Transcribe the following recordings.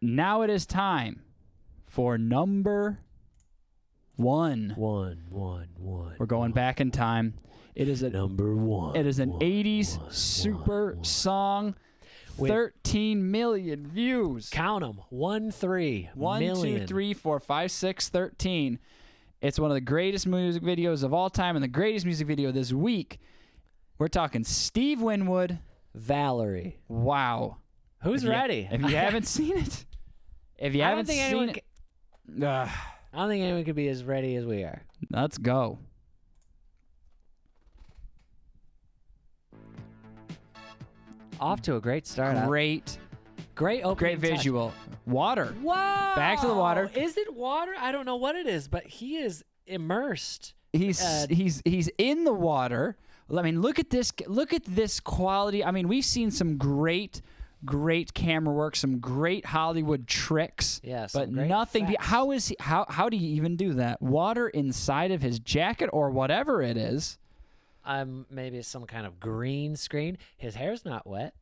now it is time for number one. We're going back in time. It is a Number one. It is an 80s super song. 13 million views. Count them. 1, 3 1, million. 2, 3, 4, 5, 6, 13. It's one of the greatest music videos of all time and the greatest music video this week. We're talking Steve Winwood. Valerie. Wow. Who's ready? If you haven't seen it, if you haven't seen it, I don't think anyone could be as ready as we are. let's go. Off to a great start. Great Great opening touch. visual. Water. Wow. Back to the water. Is it water? I don't know what it is, but he is immersed. He's in the water. I mean, look at this. Look at this quality. I mean, we've seen some great camera work, some great Hollywood tricks. Yeah, but some great nothing. effects. How do you even do that? Water inside of his jacket or whatever it is. Maybe it's some kind of green screen. His hair's not wet.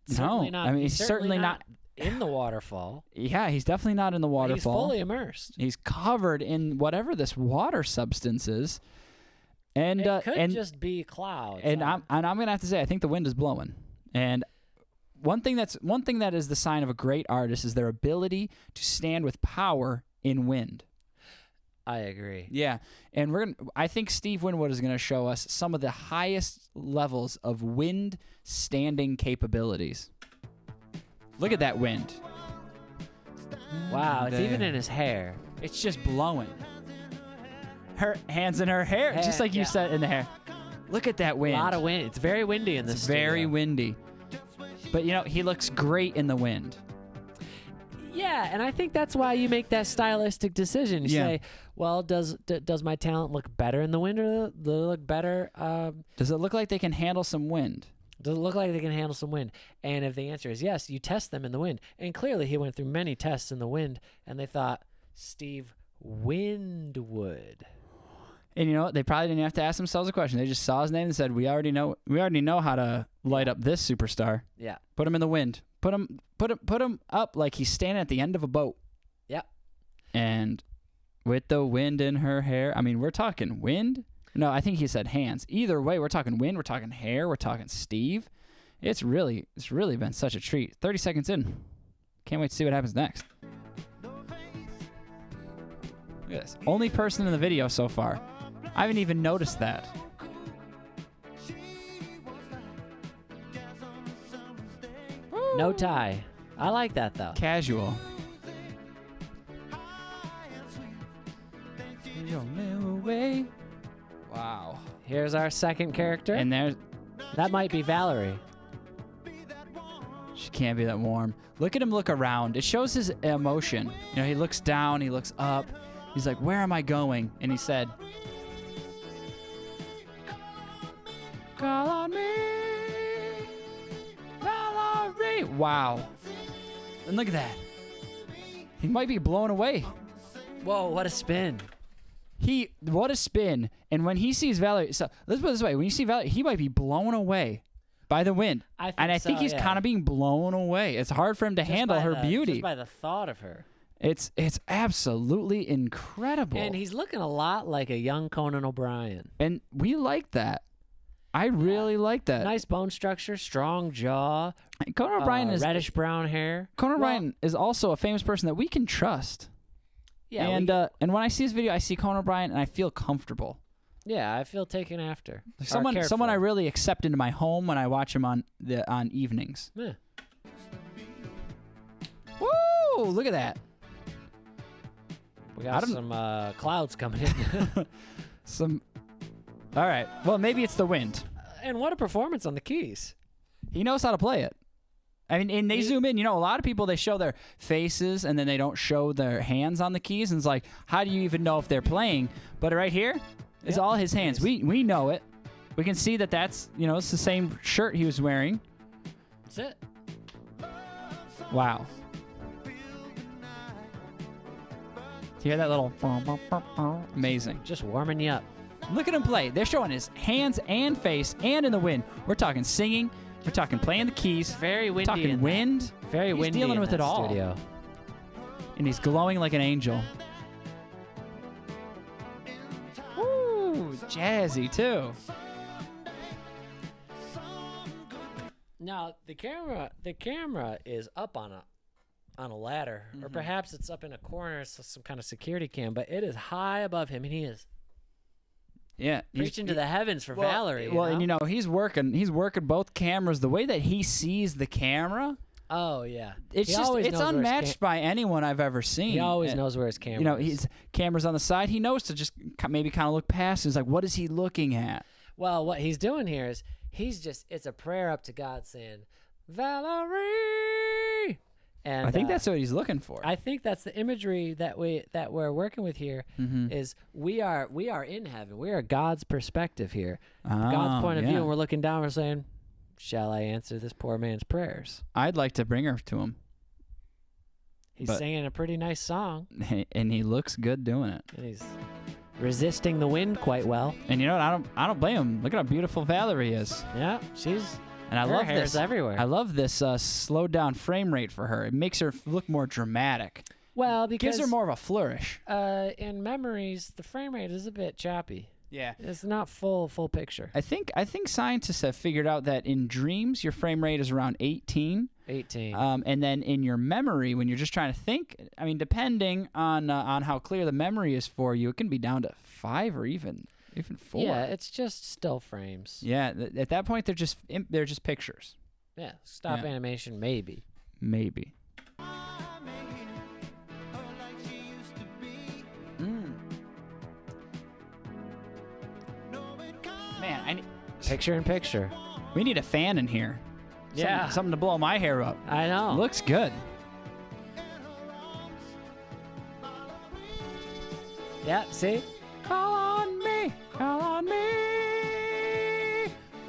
No, Certainly not. I mean, he's certainly not in the waterfall. Yeah, he's definitely not in the waterfall. He's fully immersed. He's covered in whatever this water substance is. And it could and just be clouds. and I'm gonna have to say I think the wind is blowing. And one thing that is the sign of a great artist is their ability to stand with power in wind. I agree. Yeah, and I think Steve Winwood is gonna show us some of the highest levels of wind standing capabilities. Look at that wind. Wow, it's even in his hair. It's just blowing. Her hands in her hair, just like you said in the hair. Look at that wind. A lot of wind. It's very windy in this It's very studio. windy. But, he looks great in the wind. Yeah, and I think that's why you make that stylistic decision. You Yeah. say, well, does my talent look better in the wind, or does it look better? Does it look like they can handle some wind? Does it look like they can handle some wind? And if the answer is yes, you test them in the wind. And clearly he went through many tests in the wind, and they thought, Steve Winwood. And they probably didn't have to ask themselves a question. They just saw his name and said, we already know how to light up this superstar. Yeah. Put him in the wind. Put him up like he's standing at the end of a boat. Yeah. And with the wind in her hair, I mean, we're talking wind. No, I think he said hands. Either way, we're talking wind, we're talking hair, we're talking Steve. It's really been such a treat. 30 seconds in. Can't wait to see what happens next. Look at this. Only person in the video so far. I haven't even noticed that. No tie. I like that, though. Casual. Wow. Here's our second character. And that might be Valerie. She can't be that warm. Look at him look around. It shows his emotion. He looks down, he looks up. He's like, where am I going? And he said, call on me, Valerie. Wow. And look at that. He might be blown away. Whoa, what a spin. What a spin. And when he sees Valerie, so let's put it this way. When you see Valerie, he might be blown away by the wind. I think he's kind of being blown away. It's hard for him to handle her beauty. Just by the thought of her. It's absolutely incredible. And he's looking a lot like a young Conan O'Brien. And we like that. I really like that. Nice bone structure, strong jaw. Conan O'Brien is reddish brown hair. Conan O'Brien is also a famous person that we can trust. Yeah. And when I see this video, I see Conan O'Brien and I feel comfortable. Yeah, I feel taken after. Someone I really accept into my home when I watch him on evenings. Yeah. Woo! Look at that. We got some clouds coming in. All right. Well, maybe it's the wind. And what a performance on the keys. He knows how to play it. I mean, and they zoom in. A lot of people, they show their faces and then they don't show their hands on the keys. And it's like, how do you even know if they're playing? But right here is all his hands. We know it. We can see that's, it's the same shirt he was wearing. That's it. Wow. Do you hear that little amazing? Just warming you up. Look at him play. They're showing his hands and face and in the wind. We're talking singing. We're talking playing the keys. Very windy. Talking wind. Very windy. He's dealing with it all. Studio. And he's glowing like an angel. Woo! Jazzy, too. Now the camera is up on a ladder, or perhaps it's up in a corner, so some kind of security cam, but it is high above him, and he is preaching to the heavens for Valerie. Well, and you know, he's working both cameras. The way that he sees the camera, oh yeah, it's unmatched by anyone I've ever seen. He always knows where his camera. You know, his camera's on the side. He knows to just maybe kind of look past. He's like, what is he looking at? Well, what he's doing here is it's a prayer up to God saying, Valerie. And I think that's what he's looking for. I think that's the imagery that we're working with here. Is we are in heaven. We are God's perspective here. God's point of view, and we're looking down, we're saying, shall I answer this poor man's prayers? I'd like to bring her to him. He's singing a pretty nice song. And he looks good doing it. And he's resisting the wind quite well. And you know what? I don't blame him. Look at how beautiful Valerie is. Yeah, and I love hair's this everywhere. I love this slowed down frame rate for her. It makes her look more dramatic. Well, because gives her more of a flourish. In memories, the frame rate is a bit choppy. Yeah, it's not full picture. I think scientists have figured out that in dreams your frame rate is around 18. 18. And then in your memory, when you're just trying to think, I mean, depending on how clear the memory is for you, it can be down to 5 or even 4. Yeah, it's just still frames. Yeah, at that point they're just pictures. Yeah, stop animation maybe. Maybe. Man, picture in picture. We need a fan in here. Yeah, something to blow my hair up. I know. Looks good. Yeah, see? Call on me,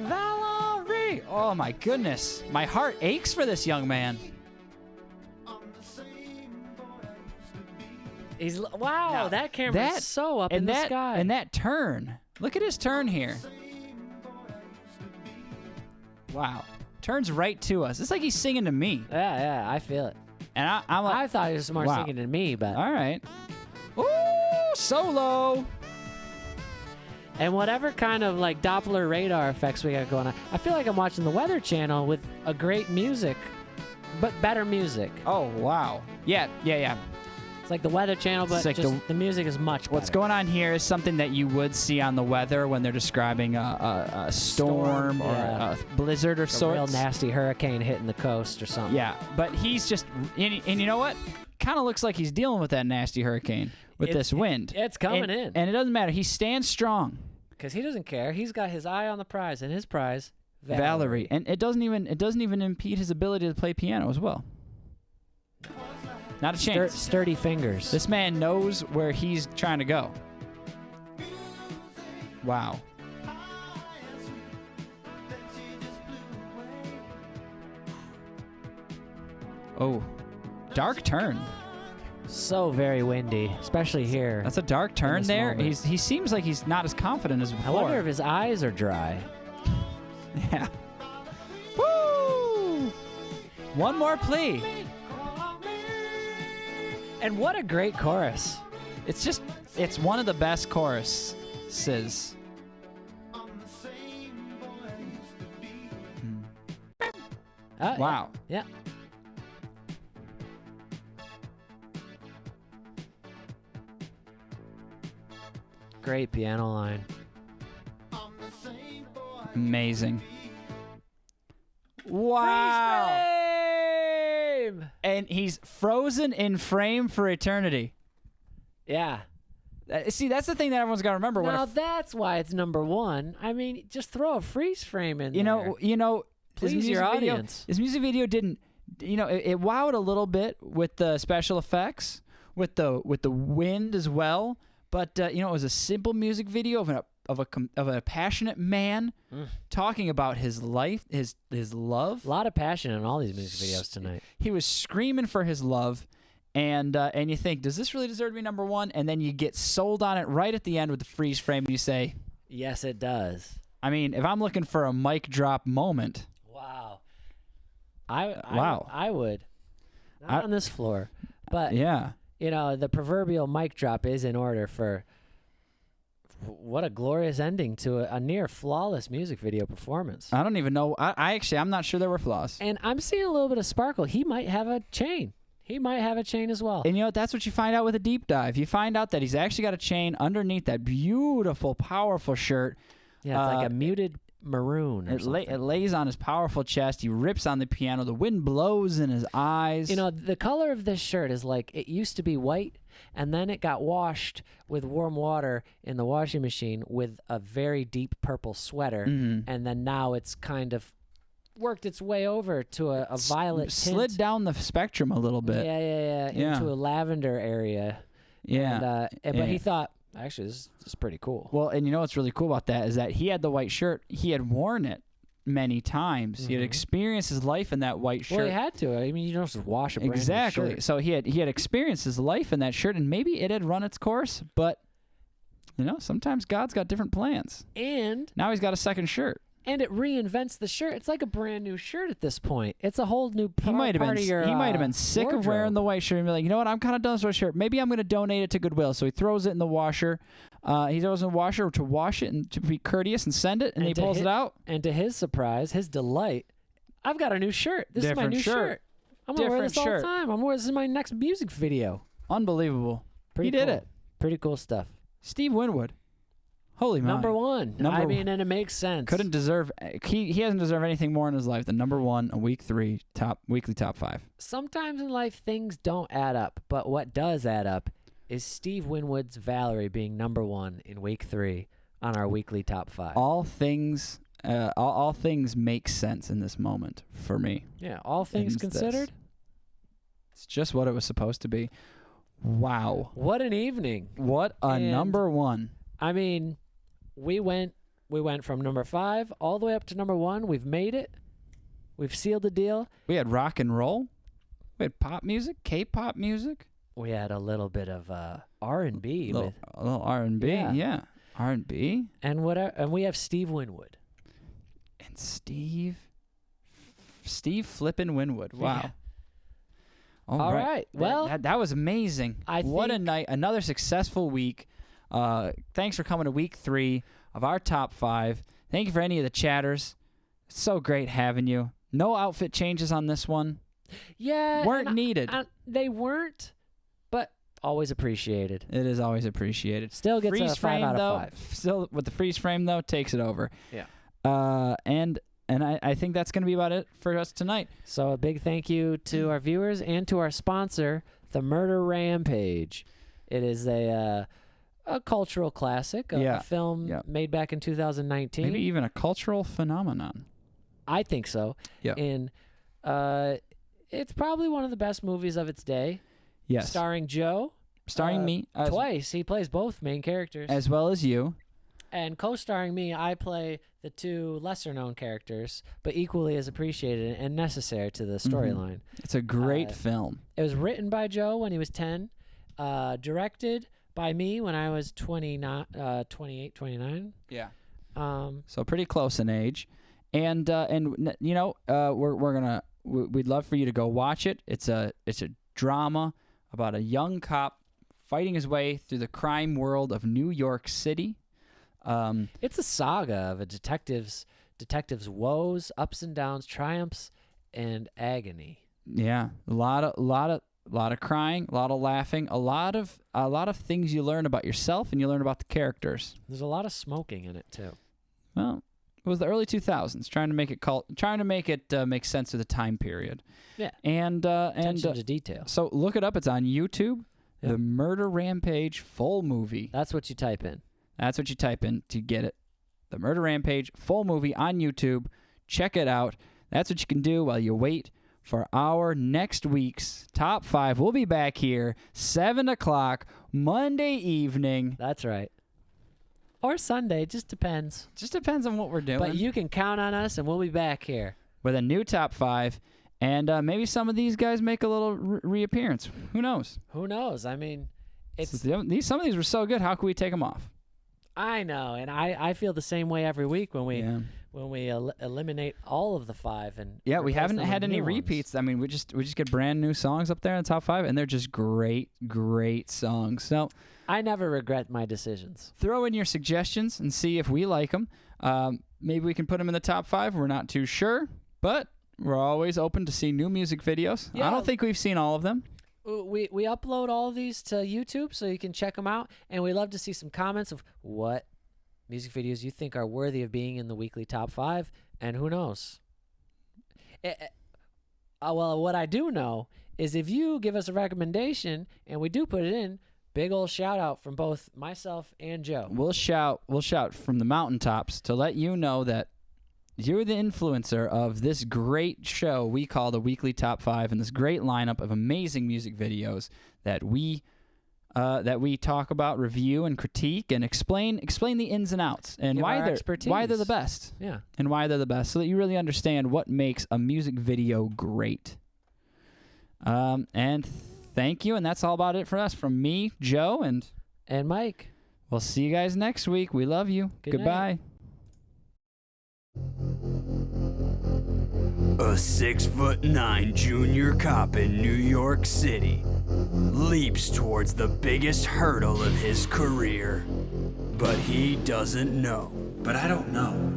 Valerie. Oh my goodness, my heart aches for this young man. Wow, that camera is so up in the sky. And that turn. Look at his turn here. Wow. Turns right to us. It's like he's singing to me. Yeah, I feel it. And I'm like, I thought he was more singing to me, but all right. Ooh, solo. And whatever kind of like Doppler radar effects we got going on, I feel like I'm watching the Weather Channel with a great music, but better music. Oh wow. Yeah. It's like the Weather Channel, but like just the music is much better. What's going on here is something that you would see on the weather when they're describing a storm or a blizzard of sorts. A real nasty hurricane hitting the coast or something. Yeah, but he's just, and you know what? Kind of looks like he's dealing with that nasty hurricane with this wind. It's coming in. And it doesn't matter. He stands strong. Because he doesn't care. He's got his eye on the prize, and his prize, Valerie. And it doesn't even impede his ability to play piano as well. Not a chance. Sturdy fingers. This man knows where he's trying to go. Wow. Oh, dark turn. So very windy, especially here. That's a dark turn there. Moment. He seems like he's not as confident as before. I wonder if his eyes are dry. Yeah. Woo! One more plea. And what a great chorus. It's one of the best choruses. Wow. Yeah. Great piano line. Amazing. Wow. And he's frozen in frame for eternity. Yeah. See, that's the thing that everyone's got to remember. Now that's why it's number 1. I mean, just throw a freeze frame in there. You know, please your audience. His music video didn't, it wowed a little bit with the special effects, with the wind as well. But it was a simple music video of a passionate man talking about his life, his love. A lot of passion in all these music videos tonight. He was screaming for his love, and you think, does this really deserve to be number 1? And then you get sold on it right at the end with the freeze frame, and you say, yes, it does. I mean, if I'm looking for a mic drop moment, wow, I would not on this floor, but yeah. the proverbial mic drop is in order for what a glorious ending to a near flawless music video performance. I don't even know. I'm not sure there were flaws. And I'm seeing a little bit of sparkle. He might have a chain. He might have a chain as well. And that's what you find out with a deep dive. You find out that he's actually got a chain underneath that beautiful, powerful shirt. Yeah, it's like a muted maroon or something. It lays on his powerful chest. He rips on the piano. The wind blows in his eyes. The color of this shirt is like it used to be white, and then it got washed with warm water in the washing machine with a very deep purple sweater, and then now it's kind of worked its way over to a violet tint. Slid down the spectrum a little bit. Yeah. Into a lavender area. Yeah. But he thought, actually, this is pretty cool. Well, and what's really cool about that is that he had the white shirt. He had worn it many times. He had experienced his life in that white shirt. Well, he had to. I mean, you don't just wash a brand new shirt. So he had experienced his life in that shirt, and maybe it had run its course, but sometimes God's got different plans. And now he's got a second shirt. And it reinvents the shirt. It's like a brand new shirt at this point. It's a whole new He might have been sick wardrobe. of wearing the white shirt and be like, you know what? I'm kind of done with this shirt. Maybe I'm going to donate it to Goodwill. So he throws it in the washer. He throws it in the washer to wash it and to be courteous and send it. And he pulls it out. And to his surprise, his delight, I've got a new shirt. This is my new shirt. I'm going to wear this all the time. This is my next music video. Unbelievable. He did it. Pretty cool stuff. Steve Winwood. Holy moly. Number one. And it makes sense. Couldn't deserve. He hasn't deserved anything more in his life than number one, a week 3 weekly top 5. Sometimes in life things don't add up, but what does add up is Steve Winwood's Valerie being number 1 in week 3 on our weekly top 5. All things make sense in this moment for me. Yeah, all things considered. It's just what it was supposed to be. Wow. What an evening. What a number 1. I mean, we went from number 5 all the way up to number 1. We've made it. We've sealed the deal. We had rock and roll. We had pop music, K-pop music. We had a little bit of R&B. A little R&B, yeah. R&B. And we have Steve Winwood. And Steve flippin' Winwood. Wow. Yeah. All right. Well, that was amazing. What a night. Another successful week. Thanks for coming to week 3 of our top 5. Thank you for any of the chatters. It's so great having you. No outfit changes on this one. Yeah. Weren't needed. They weren't, but always appreciated. It is always appreciated. Still gets freeze a 5 out of 5. Still with the freeze frame, though, takes it over. Yeah. And I think that's going to be about it for us tonight. So a big thank you to our viewers and to our sponsor, The Murder Rampage. It is a cultural classic, a film made back in 2019. Maybe even a cultural phenomenon. I think so. Yeah. And it's probably one of the best movies of its day. Yes. Starring Joe. Starring me. Twice. He plays both main characters. As well as you. And co-starring me, I play the 2 lesser-known characters, but equally as appreciated and necessary to the storyline. It's a great film. It was written by Joe when he was 10, directed by me when I was 28, 29. Yeah. So pretty close in age. And we'd love for you to go watch it. It's a drama about a young cop fighting his way through the crime world of New York City. It's a saga of a detective's woes, ups and downs, triumphs, and agony. Yeah, a lot of crying, a lot of laughing, a lot of things you learn about yourself and you learn about the characters. There's a lot of smoking in it too. Well, it was the early 2000s, trying to make it make sense of the time period. Yeah, and attention to detail. So look it up. It's on YouTube. Yep. The Murder Rampage full movie. That's what you type in. That's what you type in to get it. The Murder Rampage full movie on YouTube. Check it out. That's what you can do while you wait for our next week's top 5. We'll be back here 7 o'clock Monday evening. That's right. Or Sunday. Just depends. Just depends on what we're doing. But you can count on us, and we'll be back here with a new top 5. And maybe some of these guys make a little reappearance. Who knows? Who knows? I mean, some of these were so good. How could we take them off? I know, and I feel the same way every week when when we eliminate all of the 5 and yeah, we replace haven't them had with any new ones. repeats. I mean, we just get brand new songs up there in the top 5, and they're just great songs. So I never regret my decisions. throw in your suggestions and see if we like them. Maybe we can put them in the top 5. We're not too sure, but we're always open to see new music videos. Yeah. I don't think we've seen all of them. We upload all of these to YouTube so you can check them out, and we love to see some comments of what music videos you think are worthy of being in the weekly top 5, and who knows. Well, what I do know is if you give us a recommendation and we do put it in, big old shout out from both myself and Joe. We'll shout from the mountaintops to let you know that you're the influencer of this great show we call the Weekly Top 5, and this great lineup of amazing music videos that we talk about, review, and critique, and explain the ins and outs and Give why our they're expertise. the best. Yeah. And why they're the best, so that you really understand what makes a music video great. And thank you, and that's all about it for us. From me, Joe, and Mike. we'll see you guys next week. We love you. Good Goodbye. night. A 6'9" junior cop in New York City leaps towards the biggest hurdle of his career. But he doesn't know. But I don't know.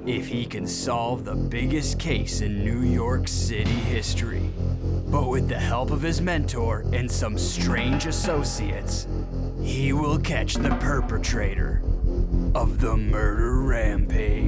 If he can solve the biggest case in New York City history. But with the help of his mentor and some strange associates, he will catch the perpetrator of the murder rampage.